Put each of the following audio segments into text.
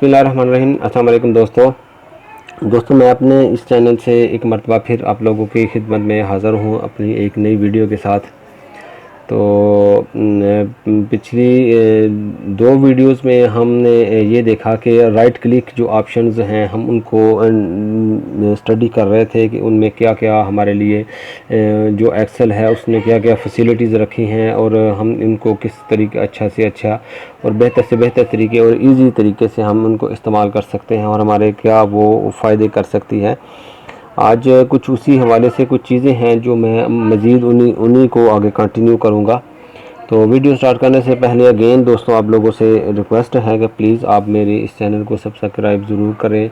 बिस्मिल्लाहिर्रहमानिर्रहीम। अस्सलाम वालेकुम दोस्तों मैं अपने इस चैनल से एक मरतबा फिर आप लोगों की खिदमत में हाज़िर हूँ अपनी एक नई वीडियो के साथ। तो पिछली दो वीडियोस में हमने ये देखा कि राइट क्लिक जो ऑप्शंस हैं हम उनको स्टडी कर रहे थे कि उनमें क्या क्या हमारे लिए जो एक्सेल है उसने क्या क्या फैसिलिटीज़ रखी हैं और हम इनको किस तरीके अच्छा से अच्छा और बेहतर से बेहतर तरीके और इजी तरीके से हम उनको इस्तेमाल कर सकते हैं और हमारे क्या वो फ़ायदे कर सकती है। आज कुछ उसी हवाले से कुछ चीज़ें हैं जो मैं मज़ीद उन्हीं को आगे कंटिन्यू करूँगा। तो वीडियो स्टार्ट करने से पहले अगेन दोस्तों आप लोगों से रिक्वेस्ट है कि प्लीज़ आप मेरे इस चैनल को सब्सक्राइब ज़रूर करें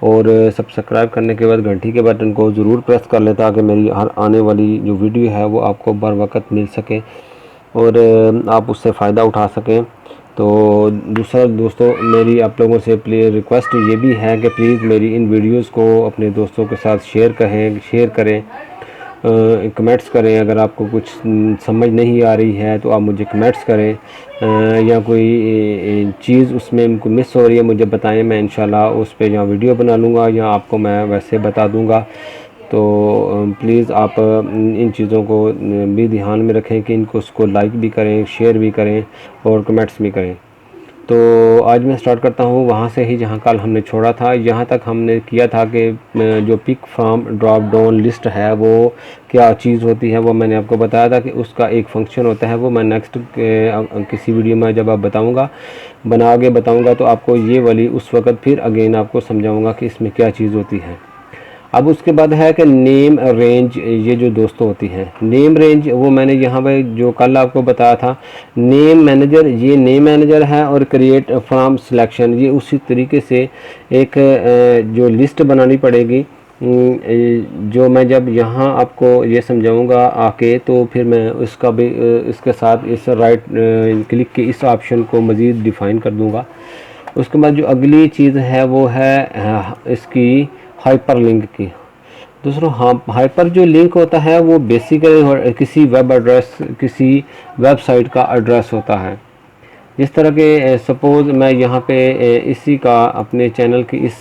और सब्सक्राइब करने के बाद घंटी के बटन को ज़रूर प्रेस कर लें ताकि मेरी हर आने वाली जो वीडियो है वो आपको बर वक्त मिल सके और आप उससे फ़ायदा उठा सकें। तो दूसरा दोस्तों मेरी आप लोगों से प्लीज़ रिक्वेस्ट ये भी है कि प्लीज़ मेरी इन वीडियोस को अपने दोस्तों के साथ शेयर करें, कमेंट्स करें। अगर आपको कुछ समझ नहीं आ रही है तो आप मुझे कमेंट्स करें या कोई चीज़ उसमें उनको मिस हो रही है मुझे बताएं, मैं इंशाल्लाह उस पर या वीडियो बना लूँगा या आपको मैं वैसे बता दूँगा। तो प्लीज़ आप इन चीज़ों को भी ध्यान में रखें कि इनको उसको लाइक भी करें, शेयर भी करें और कमेंट्स भी करें। तो आज मैं स्टार्ट करता हूँ वहाँ से ही जहाँ कल हमने छोड़ा था। यहाँ तक हमने किया था कि जो pick from drop down list है वो क्या चीज़ होती है वो मैंने आपको बताया था कि उसका एक फंक्शन होता है। वो मैं नेक्स्ट किसी वीडियो में जब आप बना के बताऊँगा तो आपको ये वाली उस वक़्त फिर अगेन आपको समझाऊँगा कि इसमें क्या चीज़ होती है। अब उसके बाद है कि नेम रेंज, ये जो दोस्तों होती हैं नेम रेंज, वो मैंने यहाँ पे जो कल आपको बताया था नेम मैनेजर, ये नेम मैनेजर है और क्रिएट फ्रॉम सिलेक्शन, ये उसी तरीके से एक जो लिस्ट बनानी पड़ेगी जो मैं जब यहाँ आपको ये समझाऊंगा आके तो फिर मैं उसका भी इसके साथ इस राइट क्लिक के इस ऑप्शन को मज़ीद डिफ़ाइन कर दूँगा। उसके बाद जो अगली चीज़ है वो है इसकी हाइपर लिंक की। दूसरों हाइपर जो लिंक होता है वो बेसिकली किसी वेब एड्रेस, किसी वेबसाइट का एड्रेस होता है। जिस तरह के सपोज़ मैं यहाँ पे इसी का अपने चैनल की इस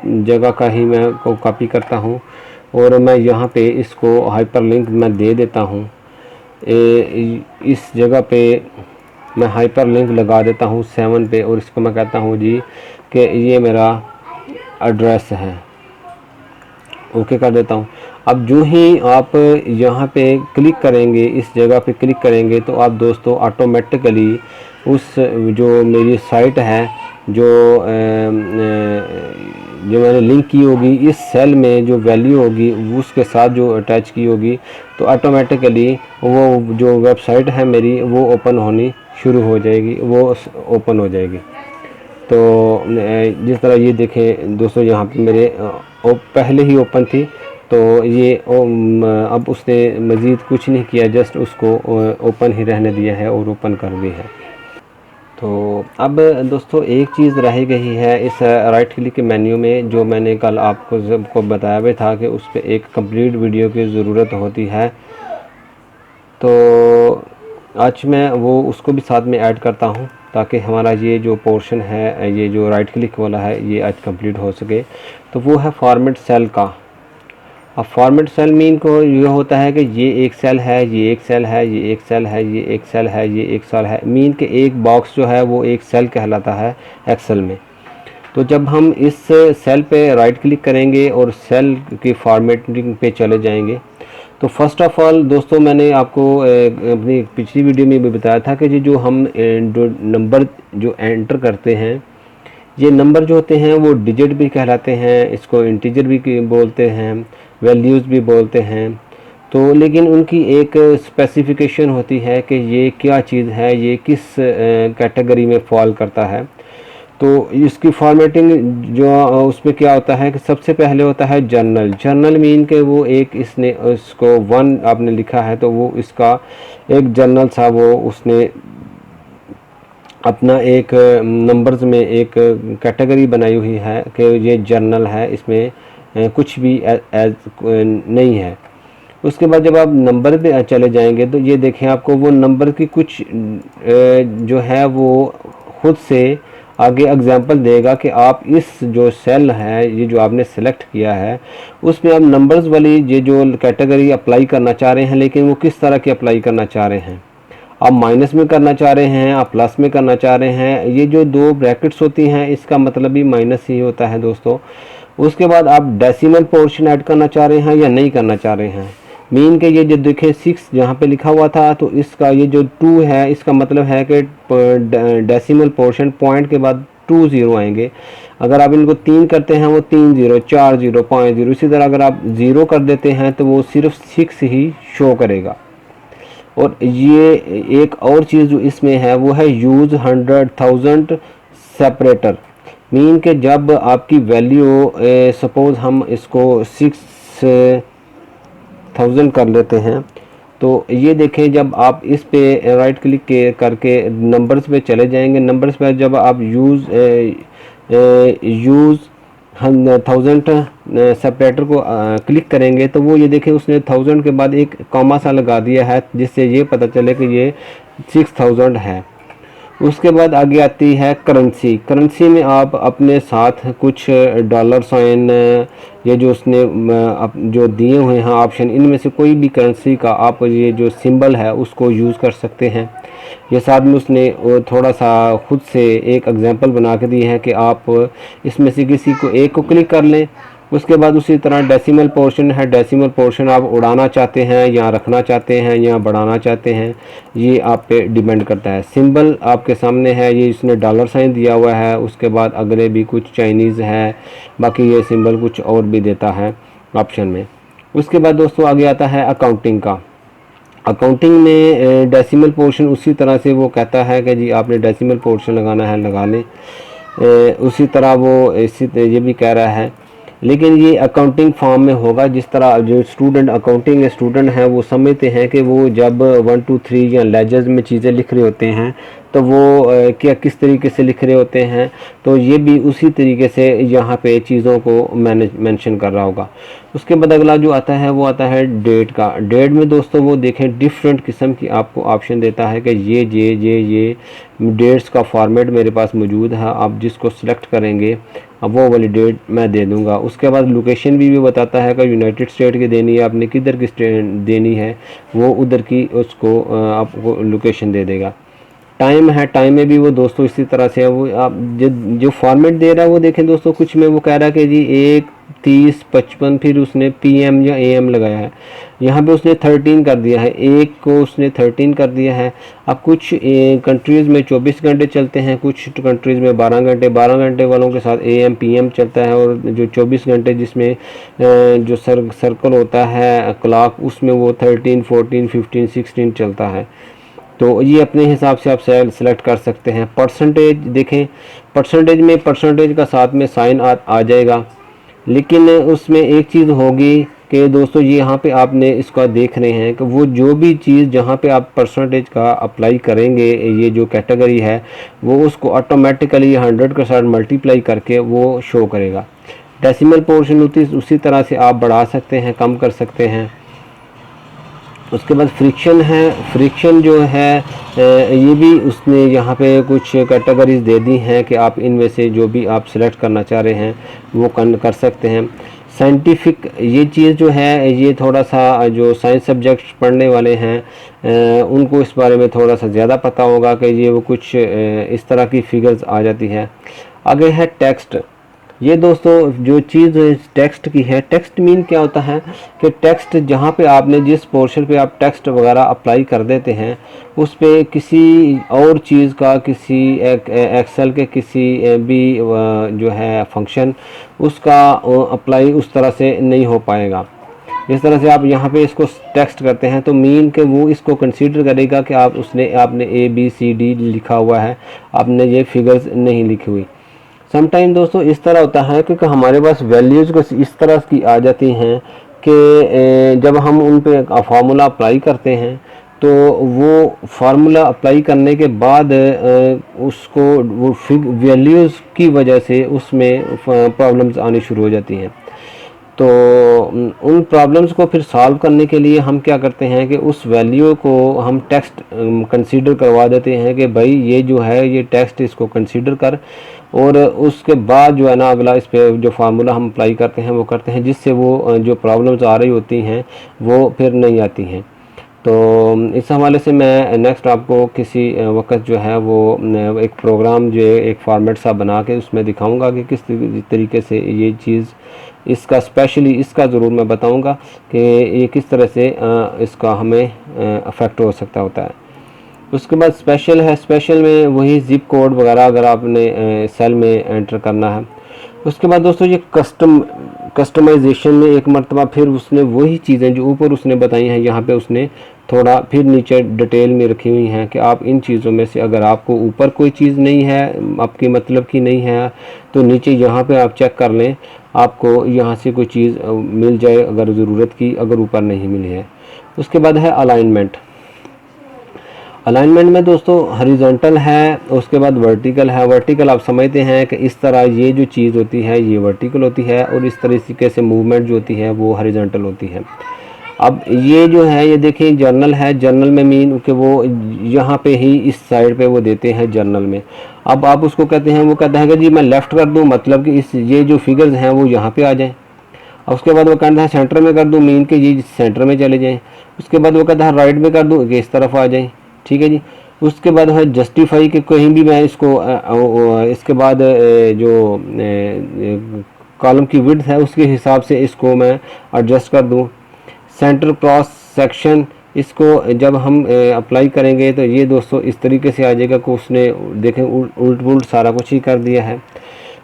जगह का ही मैं को कॉपी करता हूँ और मैं यहाँ पे इसको हाइपर लिंक मैं दे देता हूँ। इस जगह पे मैं हाइपर लिंक लगा देता हूँ 7 पे और इसको मैं कहता हूँ जी कि ये मेरा एड्रेस है, ओके कर देता हूँ। अब जो ही आप यहाँ पे क्लिक करेंगे, इस जगह पे क्लिक करेंगे तो आप दोस्तों ऑटोमेटिकली उस जो मेरी साइट है जो मैंने लिंक की होगी इस सेल में जो वैल्यू होगी उसके साथ जो अटैच की होगी तो ऑटोमेटिकली वो जो वेबसाइट है मेरी वो ओपन होनी शुरू हो जाएगी, वो ओपन हो जाएगी। तो जिस तरह ये देखें दोस्तों यहाँ पे मेरे पहले ही ओपन थी तो ये अब उसने मज़ीद कुछ नहीं किया, जस्ट उसको ओपन ही रहने दिया है और ओपन कर दी है। तो अब दोस्तों एक चीज़ रह गई है इस राइट क्लिक के मेन्यू में जो मैंने कल आपको सबको बताया भी था कि उस पर एक कंप्लीट वीडियो की ज़रूरत होती है। तो आज मैं वो उसको भी साथ में ऐड करता हूँ ताकि हमारा ये जो पोर्शन है ये जो राइट क्लिक वाला है ये आज कंप्लीट हो सके। तो वो है फॉर्मेट सेल का। अब फॉर्मेट सेल मीन को ये होता है कि ये एक सेल है, ये एक सेल है, ये एक सेल है, ये एक सेल है, ये एक सेल है, मीन के एक बॉक्स जो है वो एक सेल कहलाता है एक्सेल में। तो जब हम इस सेल पे राइट क्लिक करेंगे और सेल की फॉर्मेटिंग पे चले जाएंगे तो फर्स्ट ऑफ़ ऑल दोस्तों मैंने आपको अपनी पिछली वीडियो में भी बताया था कि जो हम नंबर जो एंटर करते हैं ये नंबर जो होते हैं वो डिजिट भी कहलाते हैं, इसको इंटीजर भी बोलते हैं, वैल्यूज़ भी बोलते हैं। तो लेकिन उनकी एक स्पेसिफिकेशन होती है कि ये क्या चीज़ है, ये किस कैटेगरी में फॉल करता है। तो इसकी फॉर्मेटिंग जो उसमें क्या होता है कि सबसे पहले होता है जर्नल मीन के वो एक इसने इसको 1 आपने लिखा है तो वो इसका एक जर्नल सा वो उसने अपना एक नंबर्स में एक कैटेगरी बनाई हुई है कि ये जर्नल है, इसमें कुछ भी एज नहीं है। उसके बाद जब आप नंबर पे चले जाएंगे तो ये देखें आपको वो नंबर की कुछ जो है वो खुद से आगे एग्जांपल देगा कि आप इस जो सेल है, ये जो आपने सेलेक्ट किया है, उसमें आप नंबर्स वाली ये जो कैटेगरी अप्लाई करना चाह रहे हैं, लेकिन वो किस तरह की अप्लाई करना चाह रहे हैं। आप माइनस में करना चाह रहे हैं, आप प्लस में करना चाह रहे हैं। ये जो दो ब्रैकेट्स होती हैं इसका मतलब भी माइनस ही होता है दोस्तों। उसके बाद आप डेसिमल पोर्शन ऐड करना चाह रहे हैं या नहीं करना चाह रहे हैं। मीन के ये जो देखें 6 यहाँ पे लिखा हुआ था, तो इसका ये जो 2 है इसका मतलब है कि डेसिमल पोर्शन पॉइंट के बाद 2 ज़ीरो आएंगे। अगर आप इनको 3 करते हैं वो 3 ज़ीरो, 4 ज़ीरो, 5 ज़ीरो। इसी तरह अगर आप ज़ीरो कर देते हैं तो वो सिर्फ 6 ही शो करेगा। और ये एक और चीज़ जो इसमें है वो है यूज़ 100,000 सेपरेटर। मीन के जब आपकी वैल्यू सपोज़ हम इसको 6,000 कर लेते हैं, तो ये देखें जब आप इस पे राइट क्लिक करके नंबर्स पे चले जाएंगे, नंबर्स पे जब आप यूज़ 1000 सेपरेटर को क्लिक करेंगे तो वो ये देखें उसने 1000 के बाद एक कॉमा सा लगा दिया है, जिससे ये पता चले कि ये 6000 है। उसके बाद आगे आती है करेंसी। करेंसी में आप अपने साथ कुछ डॉलर साइन, ये जो उसने जो दिए हुए हैं ऑप्शन, इनमें से कोई भी करेंसी का आप ये जो सिंबल है उसको यूज़ कर सकते हैं। ये साथ में उसने थोड़ा सा खुद से एक एग्जांपल बना के दी है कि आप इसमें से किसी को एक को क्लिक कर लें। उसके बाद उसी तरह डेसिमल पोर्शन है, डेसिमल पोर्शन आप उड़ाना चाहते हैं या रखना चाहते हैं या बढ़ाना चाहते हैं, ये आप पे डिपेंड करता है। सिंबल आपके सामने है, ये इसने डॉलर साइन दिया हुआ है। उसके बाद अगले भी कुछ चाइनीज़ है, बाकी ये सिंबल कुछ और भी देता है ऑप्शन में। उसके बाद दोस्तों आगे आता है अकाउंटिंग का। अकाउंटिंग में डेसिमल पोर्शन उसी तरह से वो कहता है कि जी आपने डेसिमल पोर्शन लगाना है, लगा लें। उसी तरह वो ये भी कह रहा है, लेकिन ये अकाउंटिंग फॉर्म में होगा। जिस तरह जो स्टूडेंट अकाउंटिंग स्टूडेंट हैं वो समझते हैं कि वो जब 1 2 3 या लेजर्स में चीज़ें लिख रहे होते हैं तो वो क्या किस तरीके से लिख रहे होते हैं, तो ये भी उसी तरीके से यहाँ पे चीज़ों को मेंशन कर रहा होगा। उसके बाद अगला जो आता है वो आता है डेट का। डेट में दोस्तों वो देखें डिफरेंट किस्म की आपको ऑप्शन देता है कि ये डेट्स का फॉर्मेट मेरे पास मौजूद है, आप जिसको सिलेक्ट करेंगे अब वो वाली डेट मैं दे दूंगा। उसके बाद लोकेशन भी बताता है कि यूनाइटेड स्टेट की देनी है, आपने किधर की स्टेट देनी है, वो उधर की उसको आपको लोकेशन दे देगा। टाइम है, टाइम में भी वो दोस्तों इसी तरह से है। वो आप जो फॉर्मेट दे रहा है वो देखें दोस्तों, कुछ में वो कह रहा है कि जी 1:30:55, फिर उसने PM या AM लगाया है। यहाँ पे उसने 13 कर दिया है, एक को उसने 13 कर दिया है। अब कुछ कंट्रीज़ में 24 घंटे चलते हैं, कुछ कंट्रीज़ में 12 घंटे। 12 घंटे वालों के साथ AM PM चलता है, और जो 24 घंटे जिसमें जो सर्कल होता है क्लॉक, उसमें वो 13, 14, 15, 16 चलता है। तो ये अपने हिसाब से आप सेलेक्ट कर सकते हैं। परसेंटेज देखें, परसेंटेज में परसेंटेज का साथ में साइन आ जाएगा, लेकिन उसमें एक चीज़ होगी कि दोस्तों ये यहाँ पे आपने इसका देख रहे हैं कि वो जो भी चीज़ जहाँ पे आप परसेंटेज का अप्लाई करेंगे, ये जो कैटेगरी है वो उसको ऑटोमेटिकली 100 के साथ मल्टीप्लाई करके वो शो करेगा। डेसिमल पोर्शन उसी तरह से आप बढ़ा सकते हैं, कम कर सकते हैं। उसके बाद फ्रिक्शन है। फ्रिक्शन जो है ये भी उसने यहाँ पे कुछ कैटेगरीज दे दी हैं कि आप इनमें से जो भी आप सिलेक्ट करना चाह रहे हैं वो कर सकते हैं। साइंटिफिक ये चीज़ जो है, ये थोड़ा सा जो साइंस सब्जेक्ट पढ़ने वाले हैं उनको इस बारे में थोड़ा सा ज़्यादा पता होगा कि ये वो कुछ इस तरह की फिगर्स आ जाती है। आगे है टेक्स्ट। ये दोस्तों जो चीज़ टेक्स्ट की है, टेक्स्ट मीन क्या होता है कि टेक्स्ट जहाँ पे आपने जिस पोर्शन पे आप टेक्स्ट वगैरह अप्लाई कर देते हैं उस पे किसी और चीज़ का, किसी एक्सेल के किसी भी जो है फंक्शन उसका अप्लाई उस तरह से नहीं हो पाएगा। इस तरह से आप यहाँ पे इसको टेक्स्ट करते हैं तो मीन के वो इसको कंसीडर करेगा कि आपने ABCD लिखा हुआ है, आपने ये फिगर्स नहीं लिखी हुई। समटाइम दोस्तों इस तरह होता है क्योंकि हमारे पास वैल्यूज़ को इस तरह की आ जाती हैं कि जब हम उन पे फार्मूला अप्लाई करते हैं तो वो फार्मूला अप्लाई करने के बाद उसको वो वैल्यूज़ की वजह से उसमें प्रॉब्लम्स आनी शुरू हो जाती हैं। तो उन प्रॉब्लम्स को फिर सॉल्व करने के लिए हम क्या करते हैं कि उस वैल्यू को हम टेक्स्ट कंसीडर करवा देते हैं कि भाई ये जो है ये टेक्स्ट इसको कंसीडर कर, और उसके बाद जो है ना अगला इस पे जो फार्मूला हम अप्लाई करते हैं वो करते हैं, जिससे वो जो प्रॉब्लम्स आ रही होती हैं वो फिर नहीं आती हैं। तो इस हवाले से मैं नेक्स्ट आपको किसी वक्त जो है वो एक प्रोग्राम जो है एक फॉर्मेट सा बना के उसमें दिखाऊंगा कि किस तरीके से ये चीज़ इसका स्पेशली इसका ज़रूर मैं बताऊंगा कि ये किस तरह से इसका हमें अफेक्ट हो सकता होता है। उसके बाद स्पेशल है, स्पेशल में वही ज़िप कोड वगैरह अगर आपने सेल में एंटर करना है। उसके बाद दोस्तों ये कस्टमाइजेशन में एक मरतबा फिर उसने वही चीज़ें जो ऊपर उसने बताई हैं यहाँ पे उसने थोड़ा फिर नीचे डिटेल में रखी हुई हैं कि आप इन चीज़ों में से अगर आपको ऊपर कोई चीज़ नहीं है, आपके मतलब की नहीं है, तो नीचे यहाँ पे आप चेक कर लें, आपको यहाँ से कोई चीज़ मिल जाए अगर ज़रूरत की, अगर ऊपर नहीं मिली है। उसके बाद है अलाइनमेंट। अलाइनमेंट में दोस्तों हॉरिजॉन्टल है, उसके बाद वर्टिकल है। वर्टिकल आप समझते हैं कि इस तरह ये जो चीज़ होती है ये वर्टिकल होती है, और इस तरीके से मूवमेंट जो होती है वो हॉरिजॉन्टल होती है। अब ये जो है ये देखिए जर्नल है, जर्नल में मीन कि वो यहाँ पे ही इस साइड पे वो देते हैं जर्नल में। अब आप उसको कहते हैं, वो कहता है कि जी मैं लेफ़्ट कर दूँ, मतलब कि इस ये जो फिगर्स हैं वो यहाँ पे आ जाएँ। और उसके बाद वो कहता है सेंटर में कर दूँ, मीन के ये सेंटर में चले जाएँ। उसके बाद वो कहता है राइट में कर दूँ कि इस तरफ आ जाएँ, ठीक है जी। उसके बाद है जस्टिफाई कि कहीं भी मैं इसको इसके बाद जो कॉलम की विड्थ है उसके हिसाब से इसको मैं एडजस्ट कर दूँ। सेंटर क्रॉस सेक्शन, इसको जब हम अप्लाई करेंगे तो ये दोस्तों इस तरीके से आ जाएगा कि उसने देखें उल्ट पुल्ट सारा कुछ ही कर दिया है,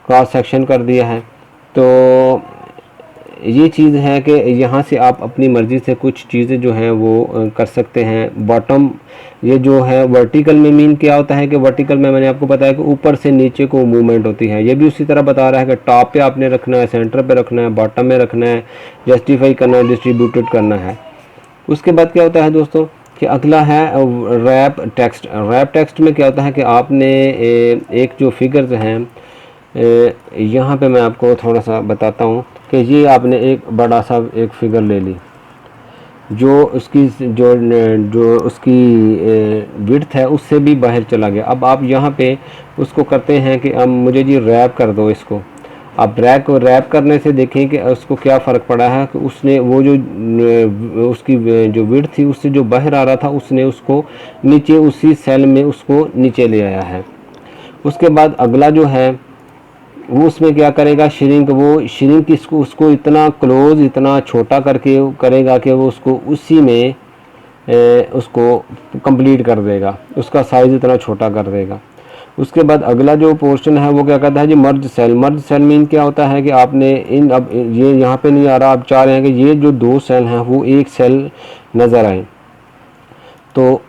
क्रॉस सेक्शन कर दिया है। तो ये चीज़ है कि यहाँ से आप अपनी मर्ज़ी से कुछ चीज़ें जो हैं वो कर सकते हैं। बॉटम ये जो है वर्टिकल में मीन क्या होता है कि वर्टिकल में मैंने आपको बताया कि ऊपर से नीचे को मूवमेंट होती है। ये भी उसी तरह बता रहा है कि टॉप पे आपने रखना है, सेंटर पे रखना है, बॉटम में रखना है, जस्टिफाई करना है, डिस्ट्रीब्यूटेड करना है। उसके बाद क्या होता है दोस्तों कि अगला है रैप टेक्स्ट। रैप टेक्स्ट में क्या होता है कि आपने एक जो फिगर्स हैं यहाँ पे मैं आपको थोड़ा सा बताता हूँ कि ये आपने एक बड़ा सा एक फिगर ले ली, जो उसकी जो उसकी विड्थ है उससे भी बाहर चला गया। अब आप यहाँ पे उसको करते हैं कि अब मुझे जी रैप कर दो इसको। अब रैप करने से देखें कि उसको क्या फ़र्क पड़ा है कि उसने वो जो उसकी जो विड्थ थी उससे जो बाहर आ रहा था उसने उसको नीचे उसी सेल में उसको नीचे ले आया है। उसके बाद अगला जो है वो उसमें क्या करेगा, श्रिंक, वो श्रिंक इसको उसको इतना क्लोज इतना छोटा करके करेगा कि वो उसको उसी में उसको कंप्लीट कर देगा, उसका साइज़ इतना छोटा कर देगा। उसके बाद अगला जो पोर्शन है वो क्या कहता है जी merge sale. Merge sale mean क्या होता है कि आपने इन अब ये यहाँ पे नहीं आ रहा, आप चाह रहे हैं कि ये जो दो सेल हैं वो एक सेल नज़र आए, तो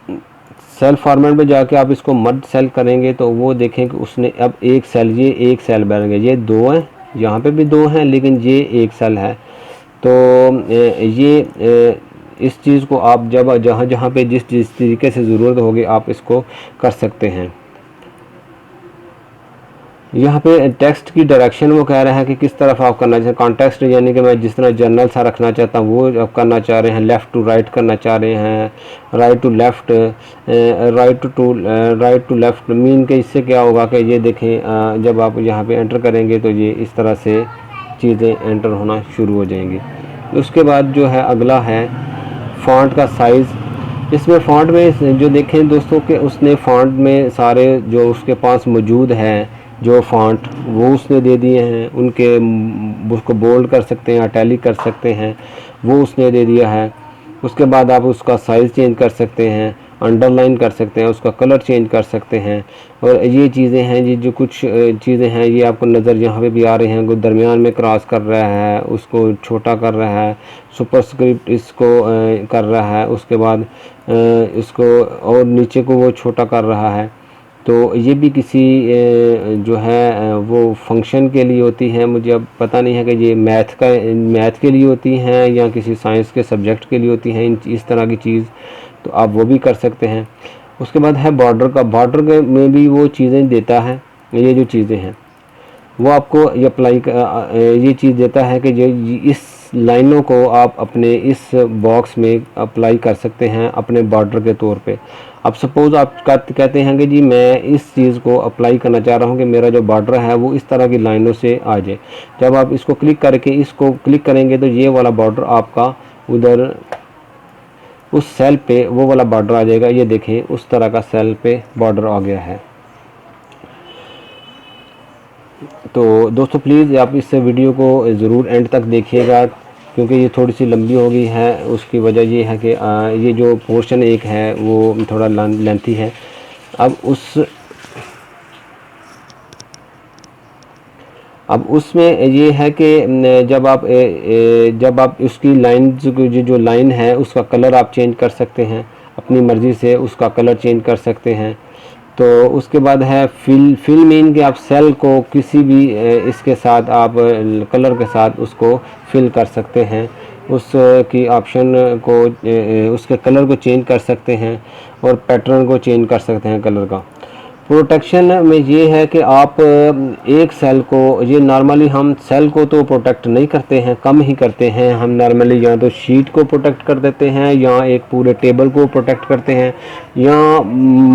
सेल फॉर्मेट में जाके आप इसको मर्ज सेल करेंगे तो वो देखें कि उसने अब एक सेल, ये एक सेल बन गया, ये दो हैं, यहाँ पे भी दो हैं लेकिन ये एक सेल है। तो ये इस चीज़ को आप जब जहाँ जहाँ पे जिस तरीके से ज़रूरत होगी आप इसको कर सकते हैं। यहाँ पे टेक्स्ट की डायरेक्शन वो कह रहा है कि किस तरफ आप करना चाहते हैं। कॉन्टेक्स्ट यानी कि मैं जिस तरह जर्नल सा रखना चाहता हूँ वो आप करना चाह रहे हैं, लेफ़्ट टू राइट करना चाह रहे हैं, right to left, right to left. Mean के इससे क्या होगा कि ये देखें जब आप यहाँ पे एंटर करेंगे तो ये इस तरह से चीज़ें एंटर होना शुरू हो जाएंगी। उसके बाद जो है अगला है फ़ॉन्ट का साइज़। इसमें फ़ॉन्ट में जो देखें दोस्तों कि उसने फ़ॉन्ट में सारे जो उसके पास मौजूद हैं जो फ़ॉन्ट वो उसने दे दिए हैं, उनके उसको बोल्ड कर सकते हैं, इटैलिक कर सकते हैं, वो उसने दे दिया है। उसके बाद आप उसका साइज़ चेंज कर सकते हैं, अंडरलाइन कर सकते हैं, उसका कलर चेंज कर सकते हैं। और ये चीज़ें हैं जी जो कुछ चीज़ें हैं ये आपको नज़र यहाँ पे भी आ रही हैं। कोई दरमियान में क्रॉस कर रहा है उसको छोटा कर रहा है, सुपरस्क्रिप्ट इसको कर रहा है, उसके बाद इसको और नीचे को वो छोटा कर रहा है। तो ये भी किसी जो है वो फंक्शन के लिए होती हैं। मुझे अब पता नहीं है कि ये मैथ के लिए होती हैं या किसी साइंस के सब्जेक्ट के लिए होती हैं इस तरह की चीज़, तो आप वो भी कर सकते हैं। उसके बाद है बॉर्डर का। बॉर्डर में भी वो चीज़ें देता है, ये जो चीज़ें हैं वो आपको ये अप्लाई ये चीज़ देता है कि जो इस लाइनों को आप अपने इस बॉक्स में अप्लाई कर सकते हैं अपने बॉर्डर के तौर पे। अब सपोज़ आप कहते हैं कि जी मैं इस चीज़ को अप्लाई करना चाह रहा हूँ कि मेरा जो बॉर्डर है वो इस तरह की लाइनों से आ जाए। जब आप इसको क्लिक करके इसको क्लिक करेंगे तो ये वाला बॉर्डर आपका उधर उस सेल पे वो वाला बॉर्डर आ जाएगा। ये देखें उस तरह का सेल पे बॉर्डर आ गया है। तो दोस्तों प्लीज़ आप इस वीडियो को ज़रूर एंड तक देखिएगा, क्योंकि ये थोड़ी सी लंबी हो गई है। उसकी वजह ये है कि ये जो पोर्शन एक है वो थोड़ा लेंथी है। अब उसमें ये है कि जब आप उसकी लाइन जो लाइन है उसका कलर आप चेंज कर सकते हैं, अपनी मर्ज़ी से उसका कलर चेंज कर सकते हैं। तो उसके बाद है फिल मीन कि आप सेल को किसी भी इसके साथ आप कलर के साथ उसको फिल कर सकते हैं, उस की ऑप्शन को उसके कलर को चेंज कर सकते हैं और पैटर्न को चेंज कर सकते हैं कलर का। प्रोटेक्शन में ये है कि आप एक सेल को, ये नॉर्मली हम सेल को तो प्रोटेक्ट नहीं करते हैं, कम ही करते हैं। हम नॉर्मली या तो शीट को प्रोटेक्ट कर देते हैं या एक पूरे टेबल को प्रोटेक्ट करते हैं या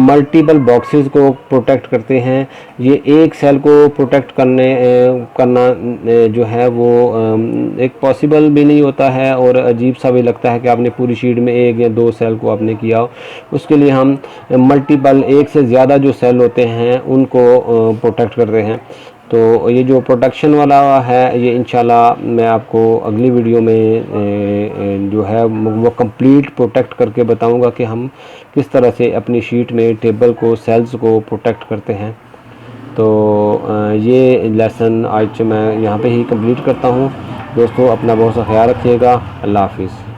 मल्टीपल बॉक्सेस को प्रोटेक्ट करते हैं। ये एक सेल को प्रोटेक्ट करना जो है वो एक पॉसिबल भी नहीं होता है और अजीब सा भी लगता है कि आपने पूरी शीट में एक या दो सेल को आपने किया हो। उसके लिए हम मल्टीपल, एक से ज़्यादा जो सेल होते हैं उनको प्रोटेक्ट करते हैं। तो ये जो प्रोटेक्शन वाला है ये इंशाल्लाह मैं आपको अगली वीडियो में जो है वो कंप्लीट प्रोटेक्ट करके बताऊंगा कि हम किस तरह से अपनी शीट में टेबल को, सेल्स को प्रोटेक्ट करते हैं। तो ये लेसन आज मैं यहाँ पे ही कंप्लीट करता हूँ। दोस्तों अपना बहुत सा ख्याल रखिएगा। अल्लाह हाफिज़।